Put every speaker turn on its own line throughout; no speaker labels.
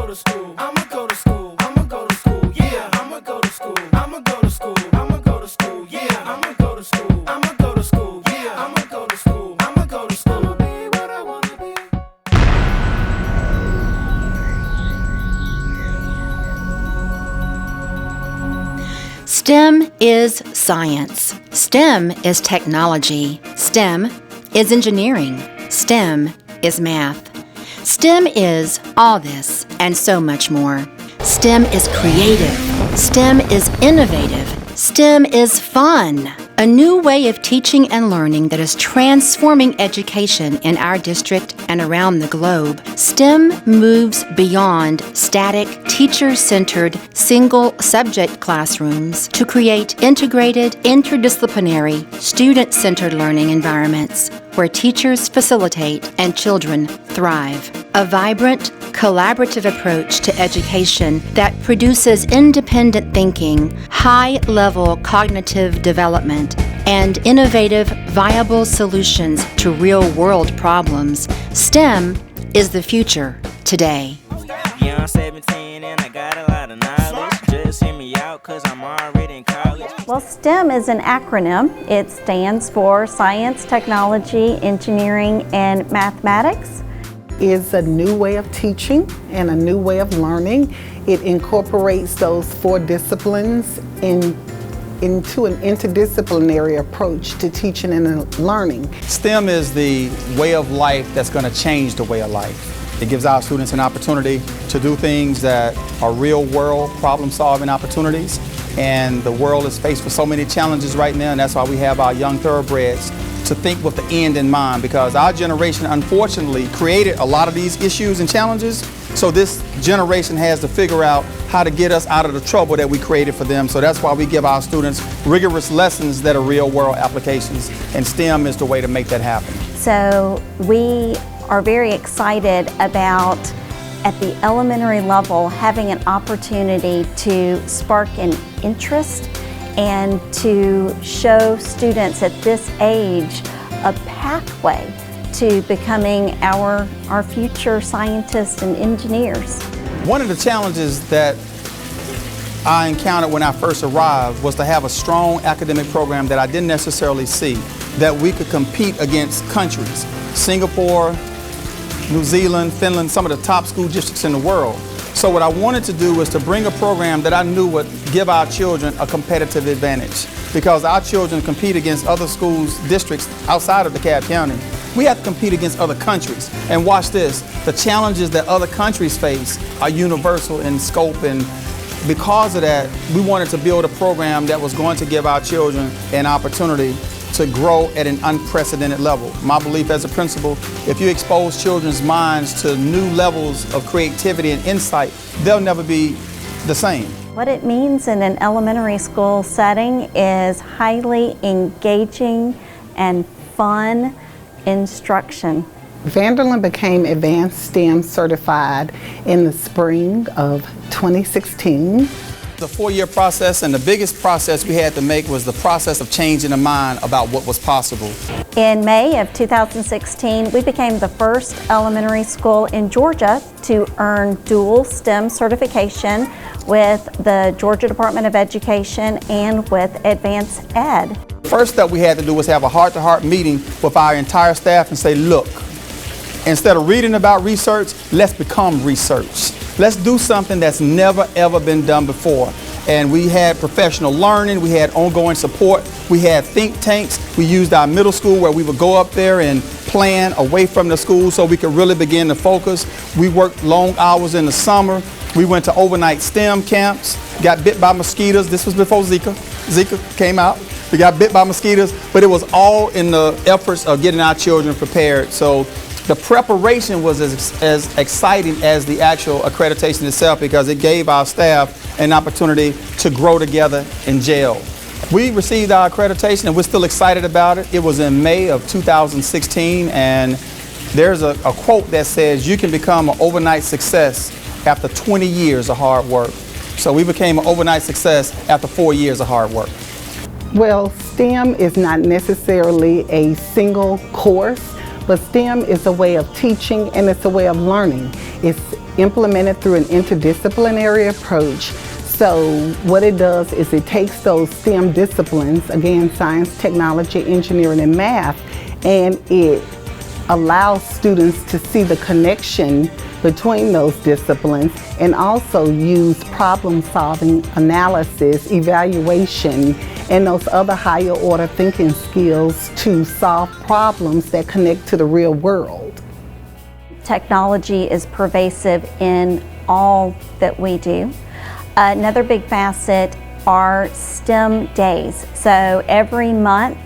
go to school. I'ma go to school. I'ma go to school. Yeah, I'ma go to school. I'ma go to school. I'ma go to school. Yeah, I'ma go to school. I'ma go to school. Yeah, I'ma go to school. I'ma go to school. I'ma be what I wanna be.
STEM is science. STEM is technology. STEM is engineering. STEM is math. STEM is all this and so much more. STEM is creative. STEM is innovative. STEM is fun. A new way of teaching and learning that is transforming education in our district and around the globe. STEM moves beyond static, teacher-centered, single-subject classrooms to create integrated, interdisciplinary, student-centered learning environments where teachers facilitate and children thrive. A vibrant, collaborative approach to education that produces independent thinking, high-level cognitive development, and innovative, viable solutions to real-world problems. STEM is the future today.
Yeah, I'm 17 and I got a lot of knowledge. Just hear me out 'cause I'm already in college.
Well, STEM is an acronym. It stands for Science, Technology, Engineering, and Mathematics.
Is a new way of teaching and a new way of learning. It incorporates those 4 disciplines into an interdisciplinary approach to teaching and learning.
STEM is the way of life that's going to change the way of life. It gives our students an opportunity to do things that are real world problem solving opportunities. And the world is faced with so many challenges right now, and that's why we have our young thoroughbreds to think with the end in mind, because our generation unfortunately created a lot of these issues and challenges. So this generation has to figure out how to get us out of the trouble that we created for them. So that's why we give our students rigorous lessons that are real world applications, and STEM is the way to make that happen.
So we are very excited about, at the elementary level, having an opportunity to spark an interest and to show students at this age a pathway to becoming our future scientists and engineers.
One of the challenges that I encountered when I first arrived was to have a strong academic program that I didn't necessarily see, that we could compete against countries, Singapore, New Zealand, Finland, some of the top school districts in the world. So what I wanted to do was to bring a program that I knew would give our children a competitive advantage, because our children compete against other schools, districts outside of DeKalb County. We have to compete against other countries. And watch this, the challenges that other countries face are universal in scope, and because of that, we wanted to build a program that was going to give our children an opportunity to grow at an unprecedented level. My belief as a principal, if you expose children's minds to new levels of creativity and insight, they'll never be the same.
What it means in an elementary school setting is highly engaging and fun instruction.
Vanderlyn became Advanced STEM certified in the spring of 2016.
The 4-year process, and the biggest process we had to make was the process of changing the mind about what was possible.
In May of 2016, we became the first elementary school in Georgia to earn dual STEM certification with the Georgia Department of Education and with Advanced Ed.
First step we had to do was have a heart-to-heart meeting with our entire staff and say, look, instead of reading about research, let's become research. Let's do something that's never ever been done before. And we had professional learning, we had ongoing support, we had think tanks. We used our middle school where we would go up there and plan away from the school so we could really begin to focus. We worked long hours in the summer. We went to overnight STEM camps, got bit by mosquitoes. This was before Zika. Zika came out. We got bit by mosquitoes, but it was all in the efforts of getting our children prepared. So the preparation was as exciting as the actual accreditation itself, because it gave our staff an opportunity to grow together in jail. We received our accreditation and we're still excited about it. It was in May of 2016, and there's a quote that says you can become an overnight success after 20 years of hard work. So we became an overnight success after 4 years of hard work.
Well, STEM is not necessarily a single course, but STEM is a way of teaching and it's a way of learning. It's implemented through an interdisciplinary approach. So what it does is it takes those STEM disciplines, again, science, technology, engineering, and math, and it allows students to see the connection between those disciplines and also use problem-solving, analysis, evaluation, and those other higher order thinking skills to solve problems that connect to the real world.
Technology is pervasive in all that we do. Another big facet are STEM days. So every month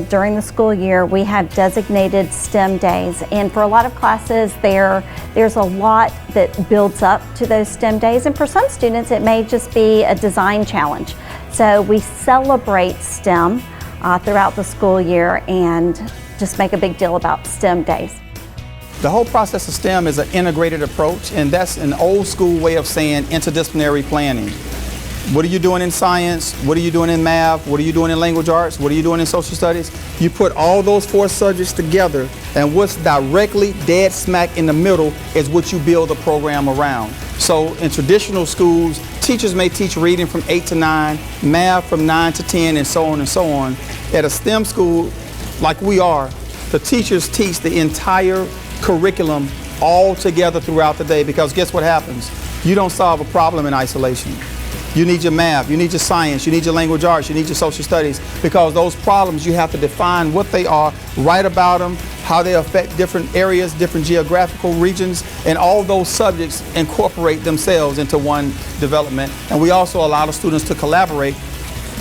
during the school year, we have designated STEM days. And for a lot of classes, there's a lot that builds up to those STEM days. And for some students, it may just be a design challenge. So we celebrate STEM throughout the school year and just make a big deal about STEM days.
The whole process of STEM is an integrated approach, and that's an old school way of saying interdisciplinary planning. What are you doing in science? What are you doing in math? What are you doing in language arts? What are you doing in social studies? You put all those 4 subjects together, and what's directly dead smack in the middle is what you build a program around. So in traditional schools, teachers may teach reading from 8 to 9, math from 9 to 10, and so on and so on. At a STEM school like we are, the teachers teach the entire curriculum all together throughout the day, because guess what happens? You don't solve a problem in isolation. You need your math, you need your science, you need your language arts, you need your social studies, because those problems you have to define what they are, write about them, how they affect different areas, different geographical regions, and all those subjects incorporate themselves into one development. And we also allow the students to collaborate,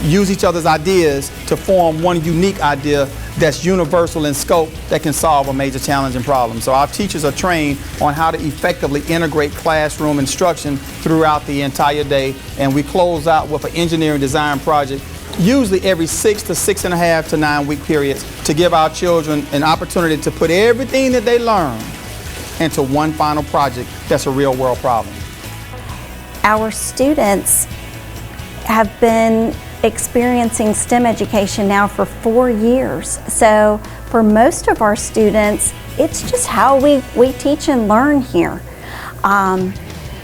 use each other's ideas to form one unique idea that's universal in scope that can solve a major challenge and problem. So our teachers are trained on how to effectively integrate classroom instruction throughout the entire day, and we close out with an engineering design project usually every 6 to 6.5 to 9 week periods to give our children an opportunity to put everything that they learn into one final project that's a real world problem.
Our students have been experiencing STEM education now for 4 years. So for most of our students, it's just how we teach and learn here.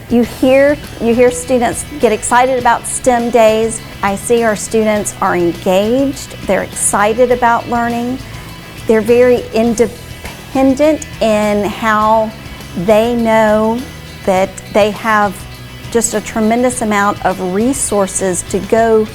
You hear students get excited about STEM days. I see our students are engaged, they're excited about learning. They're very independent in how they know that they have just a tremendous amount of resources to go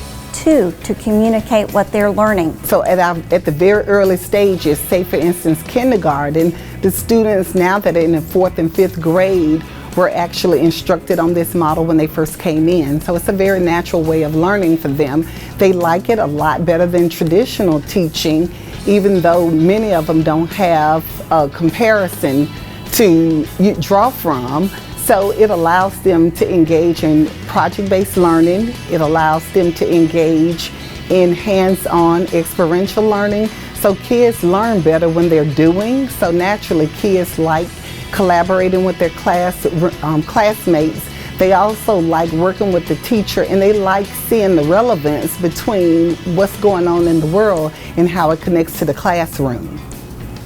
to communicate what they're learning.
So at the very early stages, say for instance kindergarten, the students now that are in the 4th and 5th grade were actually instructed on this model when they first came in. So it's a very natural way of learning for them. They like it a lot better than traditional teaching, even though many of them don't have a comparison to draw from. So it allows them to engage in project-based learning. It allows them to engage in hands-on experiential learning. So kids learn better when they're doing. So naturally kids like collaborating with their classmates. They also like working with the teacher, and they like seeing the relevance between what's going on in the world and how it connects to the classroom.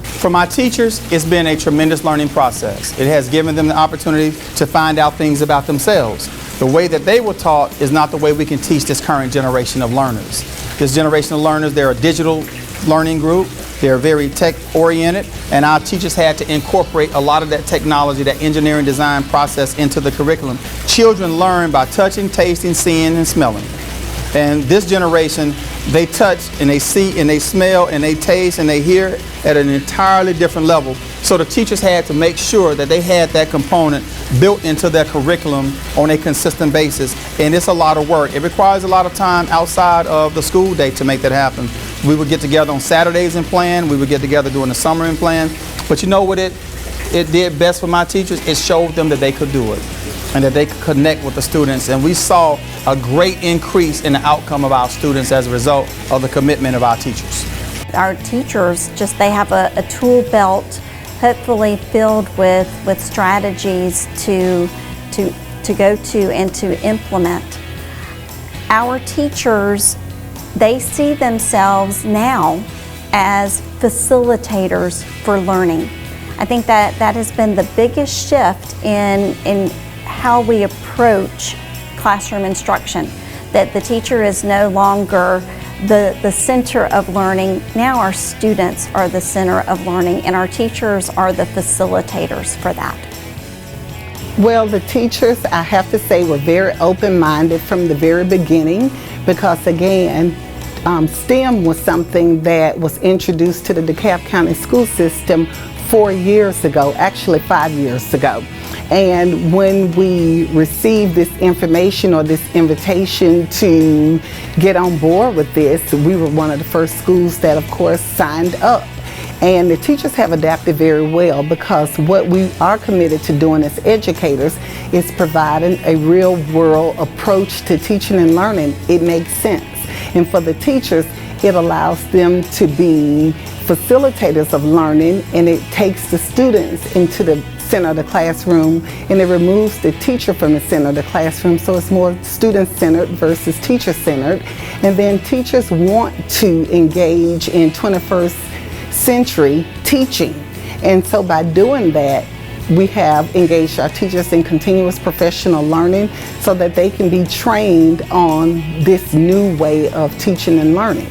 For my teachers, it's been a tremendous learning process. It has given them the opportunity to find out things about themselves. The way that they were taught is not the way we can teach this current generation of learners. This generation of learners, they're a digital learning group. They're very tech-oriented, and our teachers had to incorporate a lot of that technology, that engineering design process into the curriculum. Children learn by touching, tasting, seeing, and smelling. And this generation, they touch and they see and they smell and they taste and they hear at an entirely different level. So the teachers had to make sure that they had that component built into their curriculum on a consistent basis. And it's a lot of work. It requires a lot of time outside of the school day to make that happen. We would get together on Saturdays and plan. We would get together during the summer and plan. But you know what it did best for my teachers? It showed them that they could do it and that they could connect with the students. And we saw a great increase in the outcome of our students as a result of the commitment of our teachers.
Our teachers, they have a tool belt hopefully filled with strategies to go to and to implement. Our teachers, they see themselves now as facilitators for learning. I think that has been the biggest shift in how we approach classroom instruction, that the teacher is no longer the center of learning. Now our students are the center of learning, and our teachers are the facilitators for that.
Well, the teachers, I have to say, were very open-minded from the very beginning, because again, STEM was something that was introduced to the DeKalb County school system 4 years ago, actually 5 years ago. And when we received this information or this invitation to get on board with this, we were one of the first schools that, of course, signed up. And the teachers have adapted very well, because what we are committed to doing as educators is providing a real-world approach to teaching and learning. It makes sense. And for the teachers, it allows them to be facilitators of learning, and it takes the students into the center of the classroom, and it removes the teacher from the center of the classroom, so it's more student-centered versus teacher-centered. And then teachers want to engage in 21st century teaching, and so by doing that, we have engaged our teachers in continuous professional learning so that they can be trained on this new way of teaching and learning.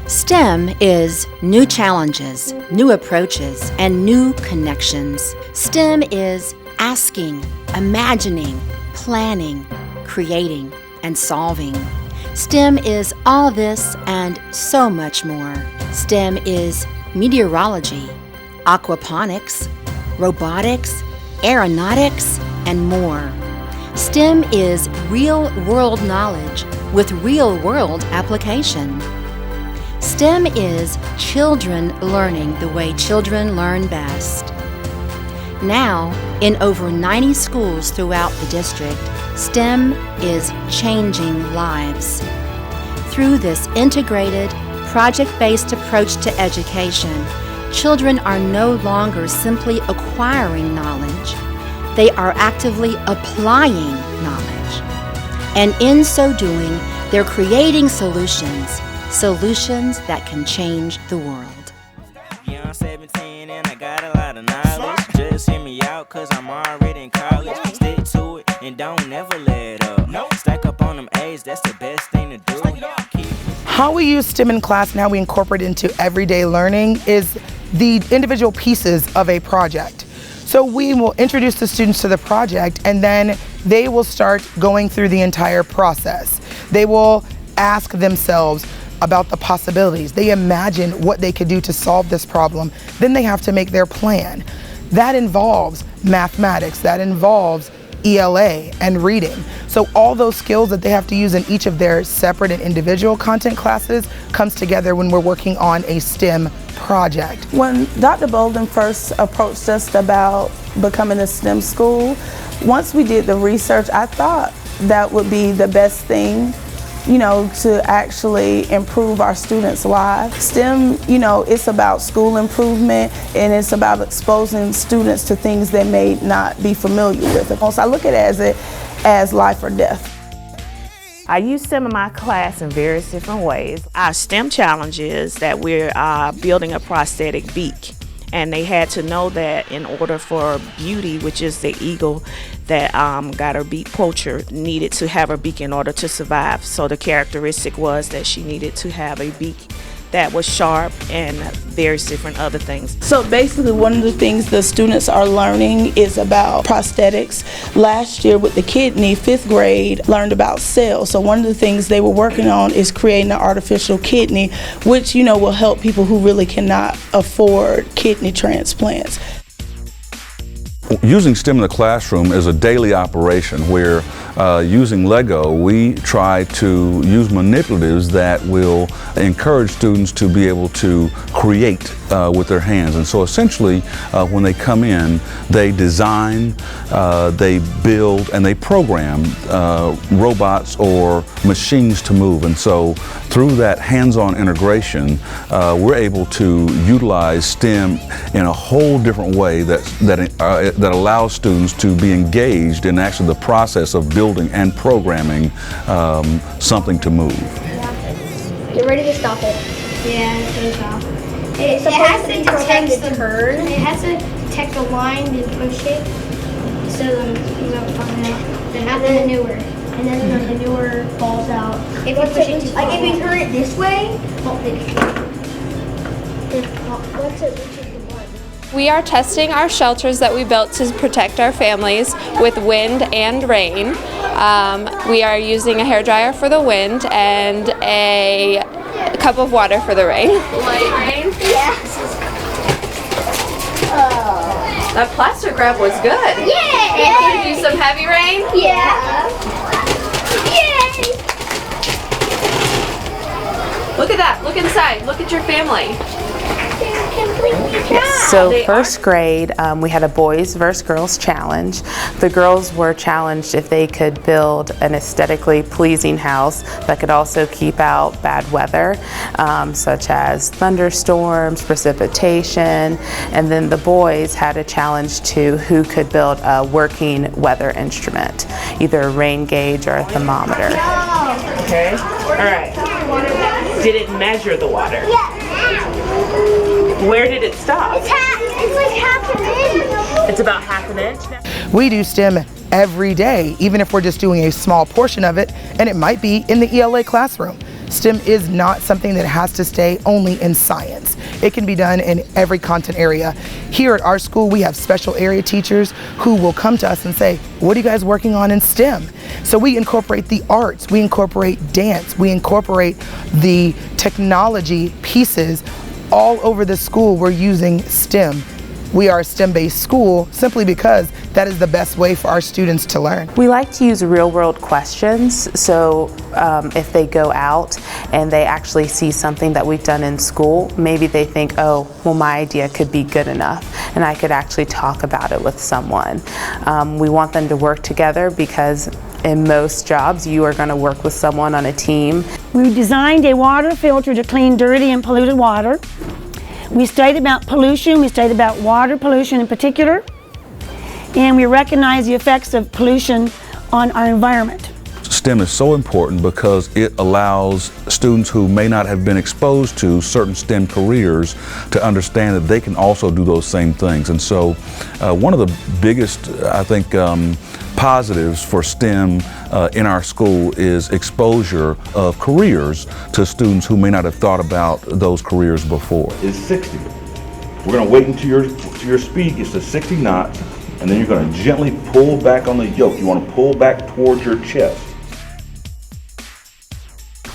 STEM is new challenges, new approaches, and new connections. STEM is asking, imagining, planning, creating, and solving. STEM is all this and so much more. STEM is meteorology, aquaponics, robotics, aeronautics, and more. STEM is real-world knowledge with real-world application. STEM is children learning the way children learn best. Now, in over 90 schools throughout the district, STEM is changing lives. Through this integrated, project-based approach to education, children are no longer simply acquiring knowledge. They are actively applying knowledge. And in so doing, they're creating solutions that can change the world.
Yeah, I'm 17 and I got a lot of knowledge. Just hear me out, cause I'm already in college. Stick to it and don't never let up. Stack up on them A's, that's the best thing to do.
How we use STEM in class and how we incorporate it into everyday learning is the individual pieces of a project. So we will introduce the students to the project, and then they will start going through the entire process. They will ask themselves about the possibilities. They imagine what they could do to solve this problem. Then they have to make their plan. That involves mathematics, that involves ELA and reading. So all those skills that they have to use in each of their separate and individual content classes comes together when we're working on a STEM project.
When Dr. Bolden first approached us about becoming a STEM school, once we did the research, I thought that would be the best thing, you know, to actually improve our students' lives. STEM, you know, it's about school improvement, and it's about exposing students to things they may not be familiar with. So I look at it as life or death.
I use STEM in my class in various different ways. Our STEM challenge is that we're building a prosthetic beak. And they had to know that in order for Beauty, which is the eagle that got her beak poacher, needed to have her beak in order to survive. So the characteristic was that she needed to have a beak that was sharp and various different other things.
So basically one of the things the students are learning is about prosthetics. Last year with the kidney, 5th grade learned about cells. So one of the things they were working on is creating an artificial kidney, which, you know, will help people who really cannot afford kidney transplants.
Using STEM in the classroom is a daily operation where using Lego, we try to use manipulatives that will encourage students to be able to create with their hands. And so essentially, when they come in, they design, they build, and they program robots or machines to move. And so through that hands-on integration, we're able to utilize STEM in a whole different way that allows students to be engaged in actually the process of building and programming something to move.
Get ready to stop it. Yeah, it goes off. It has to detect the bird. It has to detect the line and push it so you don't find out. Then have the manure. And then the manure falls out. If you push it too far. Like if you turn it this way,
we are testing our shelters that we built to protect our families with wind and rain. We are using a hairdryer for the wind and a cup of water for the rain. Light rain?
Yes.
That plaster grab was good.
Yeah.
And can you do some heavy rain?
Yeah. Yay.
Look at that. Look inside. Look at your family.
So first grade, we had a boys versus girls challenge. The girls were challenged if they could build an aesthetically pleasing house that could also keep out bad weather, such as thunderstorms, precipitation, and then the boys had a challenge to who could build a working weather instrument, either a rain gauge or a thermometer.
Okay, all right. Did it measure the water?
Yeah.
Where did it stop?
It's like half an inch.
It's about half an inch now.
We do STEM every day, even if we're just doing a small portion of it, and it might be in the ELA classroom. STEM is not something that has to stay only in science. It can be done in every content area. Here at our school, we have special area teachers who will come to us and say, what are you guys working on in STEM? So we incorporate the arts, we incorporate dance, we incorporate the technology pieces all over the school. We're using STEM. We are a STEM-based school simply because that is the best way for our students to learn.
We like to use real-world questions, so if they go out and they actually see something that we've done in school, maybe they think, oh, well, my idea could be good enough, and I could actually talk about it with someone. We want them to work together because in most jobs, you are going to work with someone on a team.
We designed a water filter to clean dirty and polluted water. We studied about pollution, we studied about water pollution in particular, and we recognize the effects of pollution on our environment.
STEM is so important because it allows students who may not have been exposed to certain STEM careers to understand that they can also do those same things. And so one of the biggest, I think, positives for STEM in our school is exposure of careers to students who may not have thought about those careers before.
Is 60. We're going to wait until your speed gets to 60 knots, and then you're going to gently pull back on the yoke. You want to pull back towards your chest.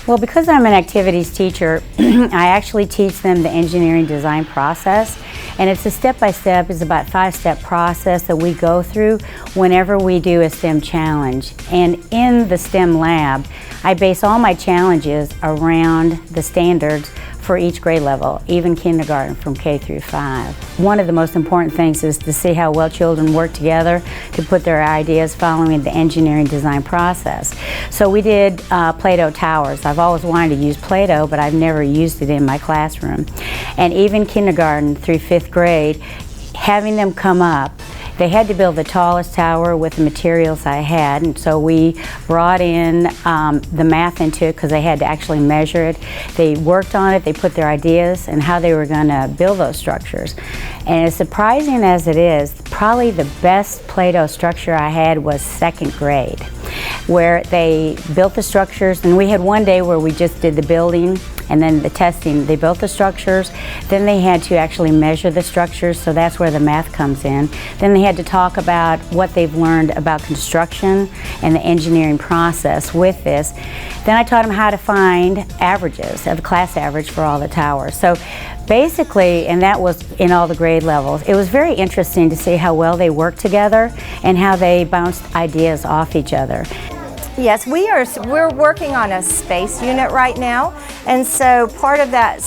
Well, because I'm an activities teacher, I actually teach them the engineering design process. And it's a step-by-step, it's about a 5-step process that we go through whenever we do a STEM challenge. And in the STEM lab, I base all my challenges around the standards for each grade level, even kindergarten from K through 5. One of the most important things is to see how well children work together to put their ideas following the engineering design process. So we did Play-Doh towers. I've always wanted to use Play-Doh, but I've never used it in my classroom. And even kindergarten through 5th grade, having them come up, they had to build the tallest tower with the materials I had, and so we brought in the math into it because they had to actually measure it. They worked on it, they put their ideas and how they were going to build those structures. And as surprising as it is, probably the best Play-Doh structure I had was 2nd grade, where they built the structures, and we had one day where we just did the building and then the testing. They built the structures, then they had to actually measure the structures, so that's where the math comes in. Then they had to talk about what they've learned about construction and the engineering process with this. Then I taught them how to find averages, the class average for all the towers. So basically, and that was in all the grade levels, it was very interesting to see how well they worked together and how they bounced ideas off each other.
Yes, we're working on a space unit right now, and so part of that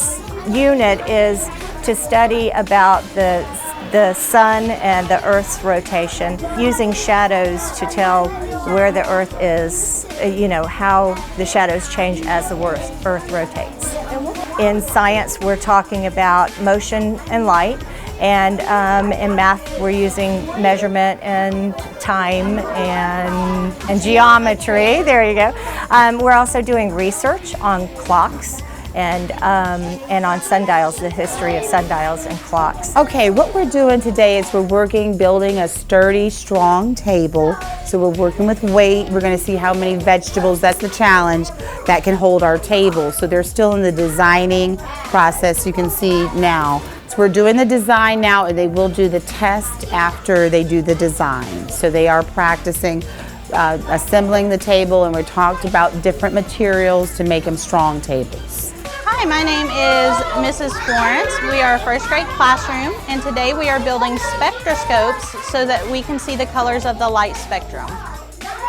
unit is to study about the sun and the Earth's rotation, using shadows to tell where the Earth is, how the shadows change as the Earth rotates. In science, we're talking about motion and light, and in math, we're using measurement and time and geometry. There you go. We're also doing research on clocks and on sundials, the history of sundials and clocks.
Okay, what we're doing today is building a sturdy, strong table. So we're working with weight. We're going to see how many vegetables, that's the challenge, that can hold our table. So they're still in the designing process, you can see now. So we're doing the design now, and they will do the test after they do the design. So they are practicing assembling the table, and we talked about different materials to make them strong tables.
Hi, my name is Mrs. Florence. We are a first grade classroom, and today we are building spectroscopes so that we can see the colors of the light spectrum.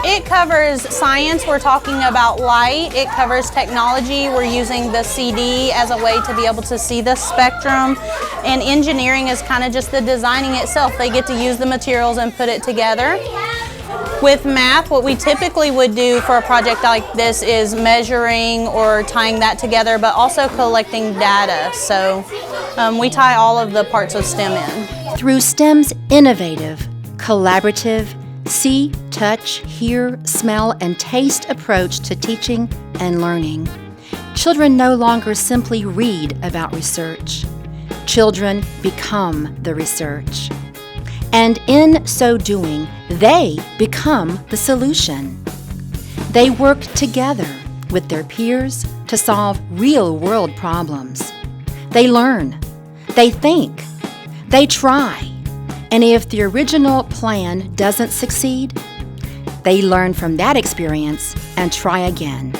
It covers science, we're talking about light. It covers technology, we're using the CD as a way to be able to see the spectrum. And engineering is kind of just the designing itself. They get to use the materials and put it together. With math, what we typically would do for a project like this is measuring or tying that together, but also collecting data. So we tie all of the parts of STEM in.
Through STEM's innovative, collaborative, see, touch, hear, smell, and taste approach to teaching and learning, children no longer simply read about research. Children become the research. And in so doing, they become the solution. They work together with their peers to solve real-world problems. They learn, they think, they try, and if the original plan doesn't succeed, they learn from that experience and try again,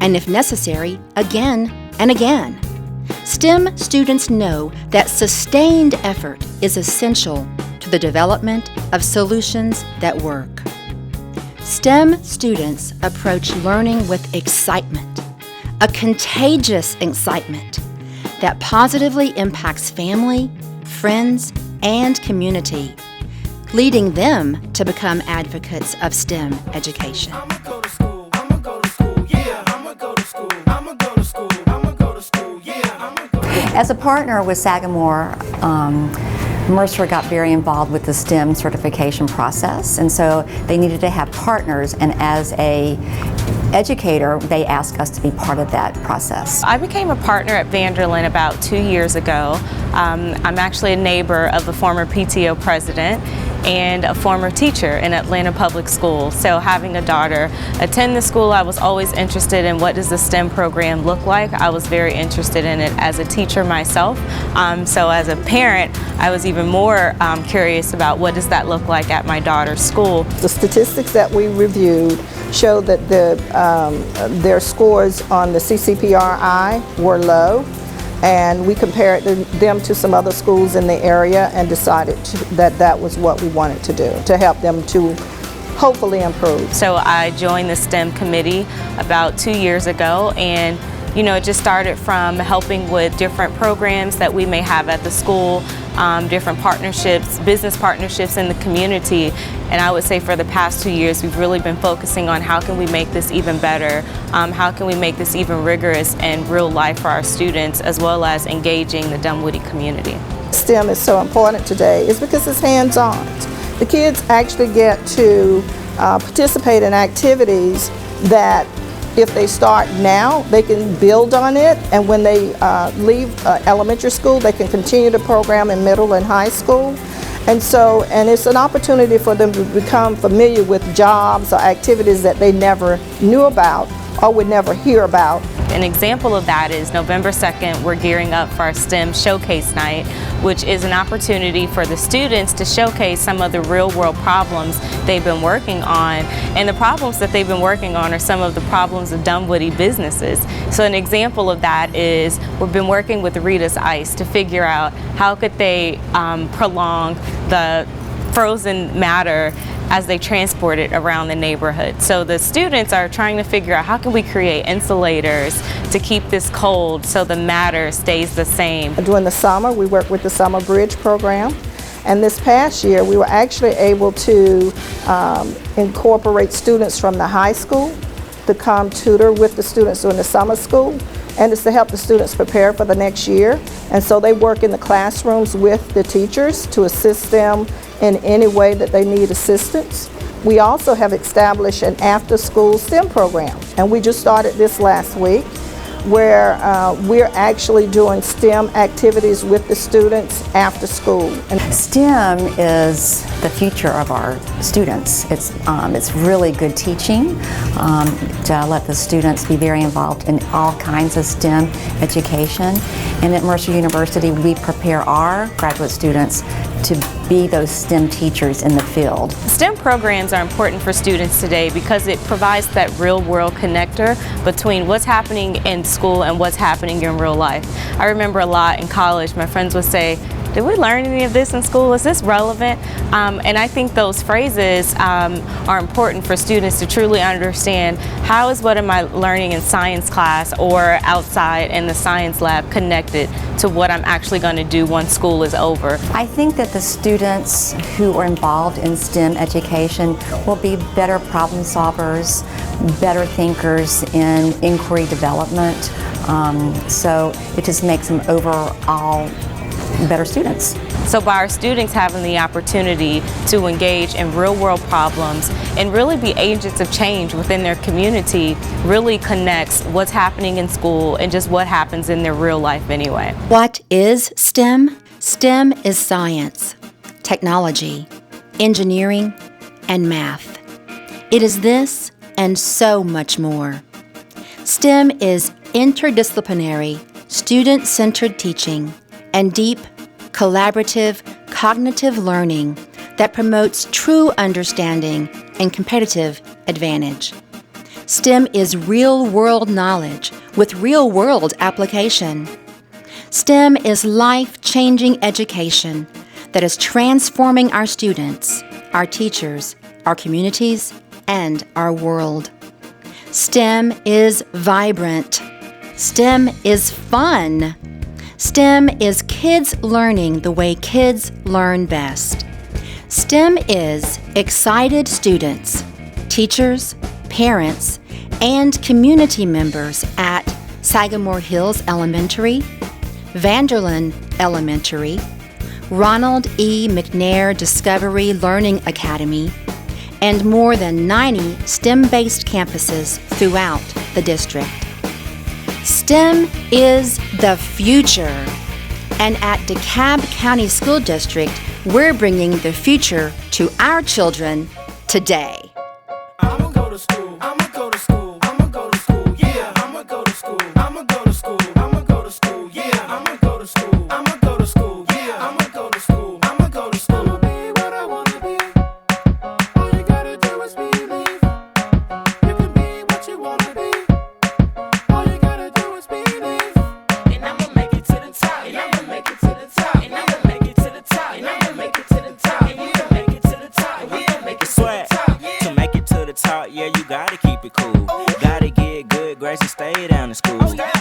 and if necessary, again and again. STEM students know that sustained effort is essential to the development of solutions that work. STEM students approach learning with excitement, a contagious excitement that positively impacts family, friends, and community, leading them to become advocates of STEM education.
As a partner with Sagamore, Mercer got very involved with the STEM certification process, and so they needed to have partners, and as a educator, they asked us to be part of that process.
I became a partner at Vanderlyn about 2 years ago. I'm actually a neighbor of the former PTO president and a former teacher in Atlanta Public Schools. So having a daughter attend the school, I was always interested in what does the STEM program look like. I was very interested in it as a teacher myself. So as a parent, I was even more curious about what does that look like at my daughter's school.
The statistics that we reviewed showed that their scores on the CCPRI were low, and we compared them to some other schools in the area and decided that that was what we wanted to do, to help them to hopefully improve.
So I joined the STEM committee about 2 years ago, and it just started from helping with different programs that we may have at the school, different partnerships, business partnerships in the community. And I would say for the past 2 years, we've really been focusing on how can we make this even better, how can we make this even rigorous and real life for our students, as well as engaging the Dunwoody community.
STEM is so important today is because it's hands-on. The kids actually get to participate in activities that if they start now, they can build on it, and when they leave elementary school, they can continue the program in middle and high school. And it's an opportunity for them to become familiar with jobs or activities that they never knew about or would never hear about.
An example of that is November 2nd, we're gearing up for our STEM Showcase Night, which is an opportunity for the students to showcase some of the real-world problems they've been working on. And the problems that they've been working on are some of the problems of Dunwoody businesses. So an example of that is we've been working with Rita's Ice to figure out how could they prolong the frozen matter as they transport it around the neighborhood. So the students are trying to figure out how can we create insulators to keep this cold so the matter stays the same.
During the summer, we work with the Summer Bridge program. And this past year, we were actually able to incorporate students from the high school to come tutor with the students during the summer school. And it's to help the students prepare for the next year. And so they work in the classrooms with the teachers to assist them in any way that they need assistance. We also have established an after-school STEM program, and we just started this last week. where we're actually doing STEM activities with the students after school. And
STEM is the future of our students. It's really good teaching to let the students be very involved in all kinds of STEM education. And at Mercer University, we prepare our graduate students to be those STEM teachers in the field.
STEM programs are important for students today because it provides that real-world connector between what's happening in school and what's happening in real life. I remember a lot in college, my friends would say, did we learn any of this in school? Is this relevant? And I think those phrases are important for students to truly understand how is what am I learning in science class or outside in the science lab connected to what I'm actually going to do once school is over.
I think that the students who are involved in STEM education will be better problem solvers, better thinkers in inquiry development. So it just makes them overall better students.
So by our students having the opportunity to engage in real-world problems and really be agents of change within their community really connects what's happening in school and just what happens in their real life anyway.
What is STEM? STEM is science, technology, engineering, and math. It is this and so much more. STEM is interdisciplinary, student-centered teaching and deep, collaborative, cognitive learning that promotes true understanding and competitive advantage. STEM is real-world knowledge with real-world application. STEM is life-changing education that is transforming our students, our teachers, our communities, and our world. STEM is vibrant. STEM is fun. STEM is kids learning the way kids learn best. STEM is excited students, teachers, parents, and community members at Sagamore Hills Elementary, Vanderlyn Elementary, Ronald E. McNair Discovery Learning Academy, and more than 90 STEM-based campuses throughout the district. STEM is the future, and at DeKalb County School District, we're bringing the future to our children today.
I'ma go to school, I'ma go to school, I'ma go to school, yeah, I'ma go to school, I'ma go to school, I'ma go to school, yeah, I'ma go to school, I'ma go to school, yeah, I'ma go to school, I'ma go to school. Be what I wanna be. All you gotta do is believe. You can be what you wanna be. All you gotta do is believe. And I'ma make it to the top. And I'ma make it to the top. And I'ma make it to the top. And I'ma make it to the top. And we gon' make it to the top. And we gon' make it to the top. To make it to the top, yeah, you gotta keep it cool. Gotta get good grades and stay down in school.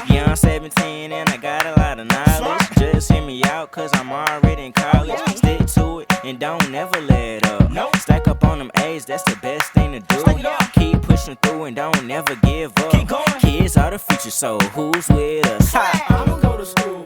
Yeah, I'm 17 and I got a lot of knowledge. Just hear me out, cause I'm already in college. Stick to it and don't never let up. Stack up on them A's, that's the best thing to do. Keep pushing through and don't never give up. Kids are the future, so who's with us? I'ma go to school.